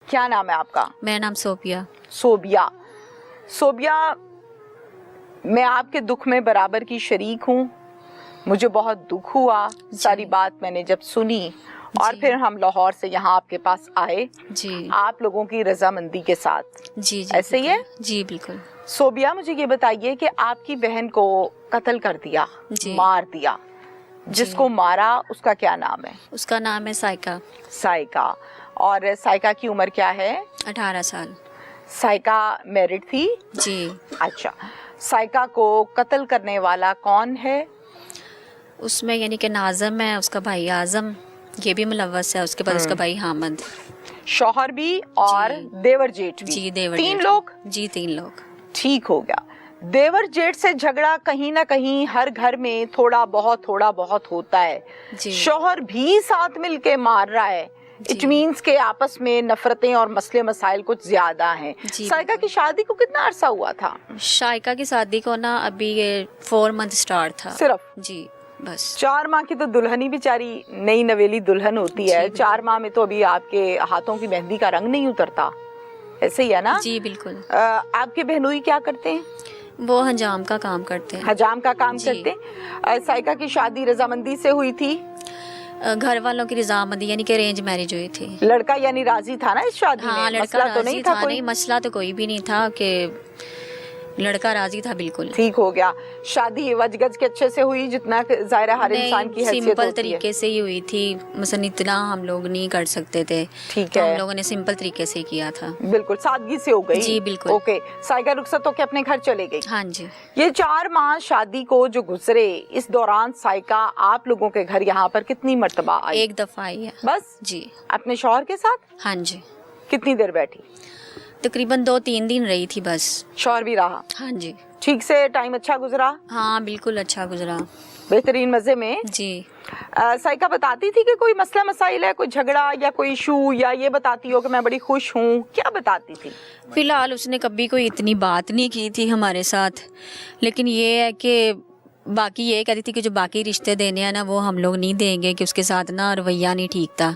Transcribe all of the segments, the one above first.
کیا نام ہے آپ کا؟ میرا نام صوبیہ. صوبیہ، میں آپ کے دکھ میں برابر کی شریک ہوں. مجھے بہت دکھ ہوا ساری بات میں نے جب سنی، اور پھر ہم لاہور سے یہاں آپ کے پاس آئے جی آپ لوگوں کی رضامندی کے ساتھ. جی ایسے ہی ہے؟ جی بالکل. صوبیہ، مجھے یہ بتائیے کہ آپ کی بہن کو قتل کر دیا، مار دیا، جس کو مارا اس کا کیا نام ہے؟ اس کا نام ہے سائقہ. سائقہ. اور سائقہ کی عمر کیا ہے؟ 18 سال. سائقہ میرڈ تھی؟ جی. اچھا، سائقہ کو قتل کرنے والا کون ہے؟ اس میں یعنی کہ ناظم ہے، اس کا بھائی اعظم، یہ بھی ملوث ہے، اس کے بعد اس کا بھائی حامد. شوہر بھی اور دیور جیٹھ بھی؟ جی دیور 3 لوگ؟ جی 3 لوگ. ٹھیک ہو گیا. دیور جیٹھ سے جھگڑا کہیں نہ کہیں ہر گھر میں تھوڑا بہت ہوتا ہے. شوہر بھی ساتھ مل کے مار رہا ہے، اٹ مینس کہ آپس میں نفرتیں اور مسئلے مسائل کچھ زیادہ ہیں. سائقہ کی شادی کو کتنا عرصہ ہوا تھا؟ شائقہ کی شادی کو نا ابھی یہ 4 منتھ اسٹارٹ تھا صرف. جی بس 4 ماہ کی تو دلہن ہی بیچاری نئی نویلی دلہن ہوتی ہے. 4 ماہ میں تو ابھی آپ کے ہاتھوں کی مہندی کا رنگ نہیں اترتا. ایسے ہی ہے نا؟ جی بالکل. آپ کے بہنوئی کیا کرتے ہیں؟ وہ حجام کا کام کرتے ہیں. حجام کا کام کرتے ہیں. سائقہ کی شادی رضامندی سے ہوئی تھی؟ گھر والوں کی رضامندی یعنی کہ ارینج میرج ہوئی تھی. لڑکا یعنی راضی تھا نا اس شادی میں؟ ہاں مسئلہ تو نہیں تھا کوئی؟ نہیں، مسئلہ تو کوئی بھی نہیں تھا، کہ لڑکا راضی تھا بالکل. ٹھیک ہو گیا. شادی وج گج کے اچھے سے ہوئی جتنا ظاہر ہر انسان کی حیثیت ہوتی ہے؟ سمپل طریقے سے ہی ہوئی تھی، مثلا اتنا ہم لوگ نہیں کر سکتے تھے. ٹھیک ہے. ہم لوگوں نے سمپل طریقے سے کیا تھا. بالکل سادگی سے ہو گئی. جی بالکل. اوکے. سائقہ رخصت ہو کے اپنے گھر چلے گئی. ہاں جی. یہ 4 ماہ شادی کو جو گزرے، اس دوران سائقہ آپ لوگوں کے گھر یہاں پر کتنی مرتبہ آئی؟ 1 دفعہ آئی ہے بس. جی. اپنے شوہر کے ساتھ؟ ہاں جی. کتنی دیر بیٹھی؟ تقریباً 2-3 دن رہی تھی بس. شوہر بھی رہا؟ ہاں جی. ٹھیک سے ٹائم اچھا گزرا؟ ہاں بالکل اچھا گزرا. بہترین مزے میں؟ جی. سائقہ بتاتی تھی کہ کوئی مسئلہ مسائل ہے، کوئی جھگڑا یا کوئی ایشو، یا یہ بتاتی ہو کہ میں بڑی خوش ہوں؟ کیا بتاتی تھی؟ فی الحال اس نے کبھی کوئی اتنی بات نہیں کی تھی ہمارے ساتھ، لیکن یہ ہے کہ باقی یہ کہتی تھی کہ جو باقی رشتے دینے ہیں نا وہ ہم لوگ نہیں دیں گے، کہ اس کے ساتھ نا رویہ نہیں ٹھیک تھا.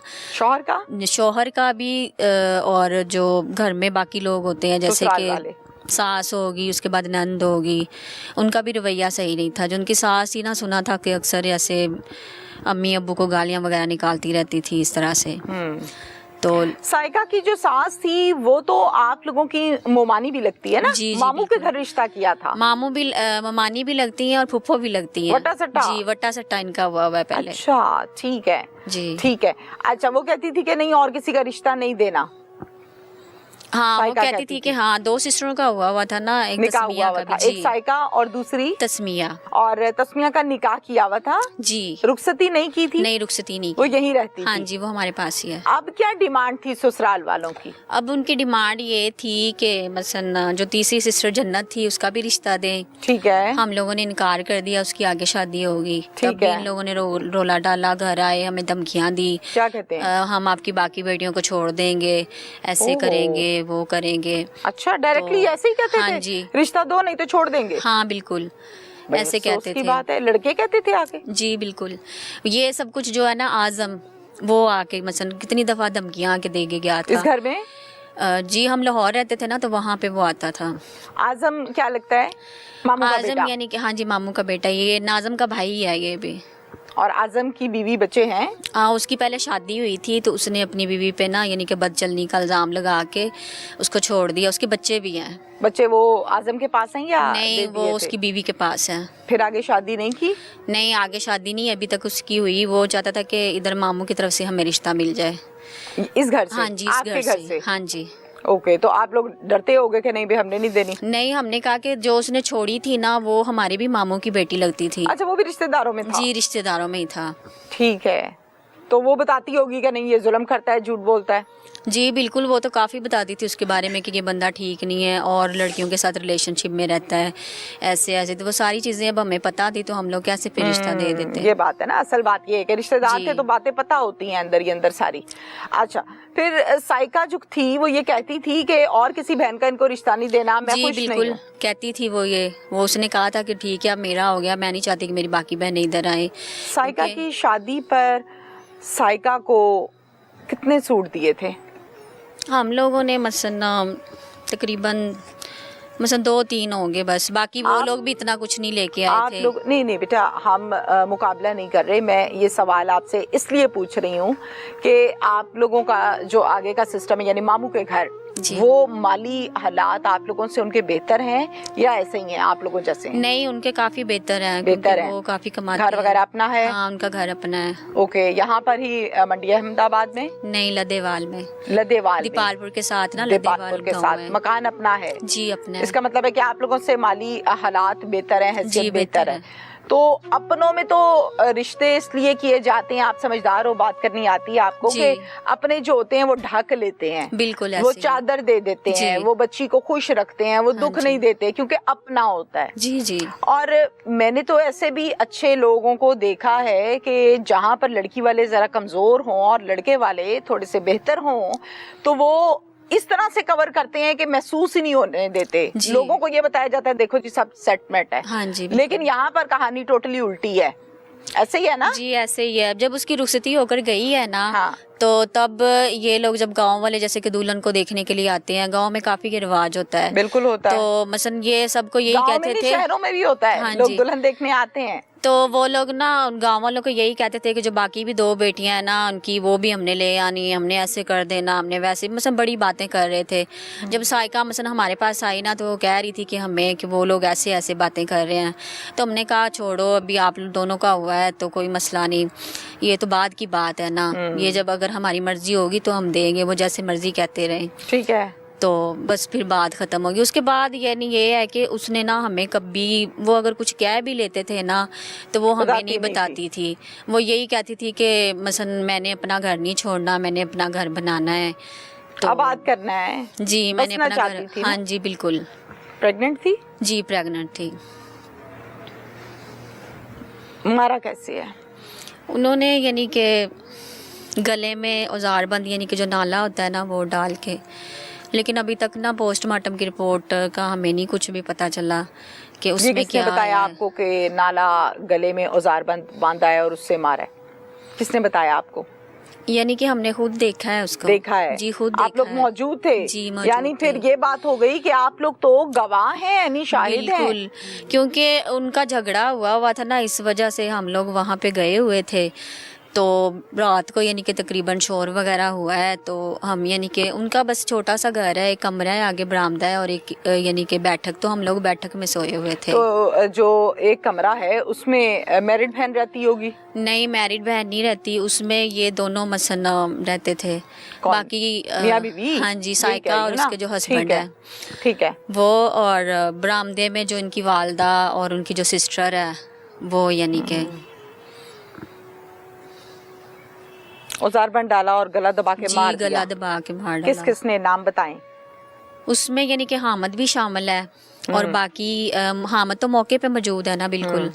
شوہر کا بھی اور جو گھر میں باقی لوگ ہوتے ہیں جیسے کہ ساس ہوگی، اس کے بعد نند ہوگی، ان کا بھی رویہ صحیح نہیں تھا. جو ان کی ساس ہی نہ سنا تھا کہ اکثر ایسے امی ابو کو گالیاں وغیرہ نکالتی رہتی تھی اس طرح سے. تو سائقہ کی جو ساس تھی وہ تو آپ لوگوں کی مومانی بھی لگتی ہے نا؟ جی. ماموں کے گھر رشتہ کیا تھا؟ ماموں بھی، ممانی بھی لگتی ہیں اور پھپھو بھی لگتی ہیں. وٹا سٹا؟ جی وٹا سٹا ان کا ہوا ہے پہلے. اچھا ٹھیک ہے. جی ٹھیک ہے. اچھا وہ کہتی تھی کہ نہیں اور کسی کا رشتہ نہیں دینا؟ ہاں وہ کہتی تھی کہ ہاں 2 سسٹروں کا ہوا تھا نا، ایک تسمیہ کا بھی. ایک سائقہ اور دوسری تسمیہ. اور تسمیہ کا نکاح کیا ہوا تھا؟ جی. رخصتی نہیں کی تھی؟ نہیں رخصتی نہیں کی. وہ یہیں رہتی تھی؟ ہاں جی وہ ہمارے پاس ہی ہے. اب کیا ڈیمانڈ تھی سسرال والوں کی؟ اب ان کی ڈیمانڈ یہ تھی کہ مثلا جو تیسری سسٹر جنت تھی اس کا بھی رشتہ دیں. ٹھیک ہے. ہم لوگوں نے انکار کر دیا، اس کی آگے شادی ہوگی. تب بھی ان لوگوں نے رولا ڈالا، گھر آئے ہمیں دھمکیاں دی. کیا کہتے ہیں؟ ہم آپ کی باقی بیٹیوں کو چھوڑ دیں گے، ایسے کریں گے، وہ کریں گے. اچھا ڈائریکٹلی ایسے ہی کہتے تھے؟ ہاں جی. رشتہ دو نہیں تو چھوڑ دیں گے. ہاں بالکل ایسے کہتے تھے. بات ہے. لڑکے کہتے تھے آ کے؟ جی بالکل. یہ سب کچھ جو ہے نا اعظم وہ آ کے مثلا کتنی دفعہ دھمکیاں آ کے دے کے گیا تھا اس گھر میں. جی ہم لاہور رہتے تھے نا تو وہاں پہ وہ آتا تھا. اعظم کیا لگتا ہے؟ ماموں کا بیٹا؟ اعظم یعنی کہ ہاں جی ماموں کا بیٹا. یہ ناظم کا بھائی ہے یہ بھی. اور اعظم کی بیوی بچے ہیں؟ ہاں اس کی پہلے شادی ہوئی تھی تو اس نے اپنی بیوی پہ نا یعنی کہ بد چلنی کا الزام لگا کے اس کو چھوڑ دیا. اس کے بچے بھی ہیں. بچے وہ اعظم کے پاس ہیں یا نہیں؟ وہ اس کی بیوی کے پاس ہیں. پھر آگے شادی نہیں کی؟ نہیں آگے شادی نہیں ابھی تک اس کی ہوئی. وہ چاہتا تھا کہ ادھر ماموں کی طرف سے ہمیں رشتہ مل جائے اس گھر سے. ہاں جی اس گھر سے. ہاں جی. اوکے. تو آپ لوگ ڈرتے ہو گئے کہ نہیں بھی ہم نے نہیں دینی؟ نہیں ہم نے کہا کہ جو اس نے چھوڑی تھی نا وہ ہمارے بھی ماموں کی بیٹی لگتی تھی. اچھا وہ بھی رشتہ داروں میں تھا؟ جی رشتہ داروں میں ہی تھا. ٹھیک ہے. تو وہ بتاتی ہوگی کہ نہیں یہ ظلم کرتا ہے، جھوٹ بولتا ہے؟ جی بالکل. وہ تو کافی بتاتی تھی اس کے بارے میں کہ یہ بندہ ٹھیک نہیں ہے اور لڑکیوں کے ساتھ ریلیشن شپ میں رہتا ہے ایسے ایسے. تو وہ ساری چیزیں اب ہمیں پتہ تھی تو ہم لوگ کیسے پھر رشتہ دے دیتے. یہ بات ہے نا، اصل بات یہ ہے کہ رشتہ دار تھے تو باتیں پتہ ہوتی ہیں اندر ہی اندر ساری. اچھا پھر سائقہ جو تھی وہ یہ کہتی تھی کہ اور کسی بہن کا ان کو رشتہ نہیں دینا، میں خوش نہیں ہوں. جی بالکل کہتی تھی وہ. وہ اس نے کہا تھا کہ ٹھیک ہے اب میرا ہو گیا، میں نہیں چاہتی کہ میری باقی بہنیں ادھر آئیں. سائقہ کی شادی پر سائقہ کو کتنے سوٹ دیے تھے؟ ہم لوگوں نے مثلاً تقریباً 2-3 ہوں گے بس، باقی وہ لوگ بھی اتنا کچھ نہیں لے کے آئے آپ تھے. لوگ نہیں بیٹا، ہم مقابلہ نہیں کر رہے. میں یہ سوال آپ سے اس لیے پوچھ رہی ہوں کہ آپ لوگوں کا جو آگے کا سسٹم ہے، یعنی ماموں کے گھر، جی. وہ مالی حالات آپ لوگوں سے ان کے بہتر ہیں یا ایسے ہی ہیں آپ لوگوں جیسے ہیں؟ نہیں، ان کے کافی بہتر ہیں، بہتر کیونکہ ہیں. وہ کافی کماتے ہیں. گھر وغیرہ اپنا ہے؟ ہاں، ان کا گھر اپنا ہے. اوکے. یہاں پر ہی منڈی احمد آباد میں؟ نہیں، لدھیوال میں. لدھیوال میں. دیپال پور کے ساتھ نا، دیپال لدھیوال پور کے گاؤں ساتھ ہے. مکان اپنا ہے؟ جی اپنا ہے. اس کا مطلب ہے کہ آپ لوگوں سے مالی حالات بہتر ہیں، حیثیت جی بہتر ہے. تو اپنوں میں تو رشتے اس لیے کیے جاتے ہیں، آپ سمجھدار ہو، بات کرنی آتی ہے آپ کو، جی. کہ اپنے جو ہوتے ہیں وہ ڈھک لیتے ہیں، بالکل وہ ایسے ہی. چادر دے دیتے جی. ہیں، وہ بچی کو خوش رکھتے ہیں، وہ ہاں دکھ جی. نہیں دیتے کیونکہ اپنا ہوتا ہے. جی جی. اور میں نے تو ایسے بھی اچھے لوگوں کو دیکھا ہے کہ جہاں پر لڑکی والے ذرا کمزور ہوں اور لڑکے والے تھوڑے سے بہتر ہوں تو وہ اس طرح سے کور کرتے ہیں کہ محسوس ہی نہیں ہونے دیتے. جی. لوگوں کو یہ بتایا جاتا ہے دیکھو جی سب سیٹ میٹ ہے. ہاں جی. بالکل. لیکن یہاں پر کہانی ٹوٹلی الٹی ہے. ایسے ہی ہے نا؟ جی ایسے ہی ہے. جب اس کی رخصتی ہو کر گئی ہے نا، ہاں. تو تب یہ لوگ جب گاؤں والے جیسے کہ دلہن کو دیکھنے کے لیے آتے ہیں، گاؤں میں کافی یہ رواج ہوتا ہے. بالکل ہوتا ہے. تو مثلا یہ سب کو یہی گاؤں میں کہتے نہیں، تھے. شہروں میں بھی ہوتا ہے. ہاں لوگ جی. دلہن دیکھنے آتے ہیں تو وہ لوگ نا گاؤں والوں کو یہی کہتے تھے کہ جو باقی بھی 2 بیٹیاں ہیں نا ان کی، وہ بھی ہم نے لے آنی، ہم نے ایسے کر دینا، ہم نے ویسے، مثلا بڑی باتیں کر رہے تھے. جب سائقہ مثلا ہمارے پاس آئی نا تو وہ کہہ رہی تھی کہ ہمیں کہ وہ لوگ ایسے ایسے باتیں کر رہے ہیں. تو ہم نے کہا چھوڑو، ابھی آپ دونوں کا ہوا ہے تو کوئی مسئلہ نہیں، یہ تو بعد کی بات ہے نا. یہ جب اگر ہماری مرضی ہوگی تو ہم دیں گے، وہ جیسے مرضی کہتے رہیں. ٹھیک ہے. تو بس پھر بات ختم ہوگی. اس کے بعد یعنی یہ ہے کہ اس نے نا ہمیں کبھی، وہ اگر کچھ کہہ بھی لیتے تھے نا تو وہ ہمیں نہیں بتاتی تھی. وہ یہی کہتی تھی کہ مثلا میں نے اپنا گھر نہیں چھوڑنا، میں نے اپنا گھر بنانا ہے، تو آباد کرنا ہے. جی میں نے اپنا گھر. ہاں جی بالکل. پریگننٹ تھی؟ جی پریگننٹ تھی. مارا کیسے ہے؟ انہوں نے یعنی کہ گلے میں اوزار بند، یعنی کہ جو نالا ہوتا ہے نا وہ ڈال کے. لیکن ابھی تک نا پوسٹ مارٹم کی رپورٹ کا ہمیں نہیں کچھ بھی پتہ چلا کہ اس میں کیا ہے. کس نے بتایا آپ کو کہ نالا گلے میں اوزار باندھا ہے اور اس سے مارا ہے؟ کس نے بتایا آپ کو؟ یعنی کہ ہم نے خود دیکھا ہے اس کو. دیکھا ہے؟ جی خود دیکھا ہے. آپ لوگ موجود تھے؟ جی موجود. یعنی پھر یہ بات ہو گئی کہ آپ لوگ تو گواہ ہیں، یعنی شاہد ہیں. بالکل، کیونکہ ان کا جھگڑا ہوا تھا نا، اس وجہ سے ہم لوگ وہاں پہ گئے ہوئے تھے. تو رات کو یعنی کہ تقریباً شور وغیرہ ہوا ہے، تو ہم یعنی کہ ان کا بس چھوٹا سا گھر ہے، ایک کمرہ ہے، آگے برآمدہ ہے اور ایک یعنی کہ بیٹھک. تو ہم لوگ بیٹھک میں سوئے ہوئے تھے. تو جو ایک کمرہ ہے اس میں میرڈ بہن رہتی ہوگی؟ نہیں، میرڈ بہن نہیں رہتی اس میں، یہ دونوں مثلا رہتے تھے. باقی میاں بیوی؟ ہاں جی، سائقہ اور اس کے جو ہسبینڈ ہے ٹھیک ہے وہ، اور برآمدے میں جو ان کی والدہ اور ان کی جو سسٹر ہے وہ یعنی کہ اوزار بند ڈالا اور گلا دبا کے مار دیا. جی گلا دبا کے مار ڈالا. کس کس نے نام بتائیں؟ اس میں یعنی کہ حامد بھی شامل ہے اور باقی حامد تو موقع پہ موجود ہے نا بالکل.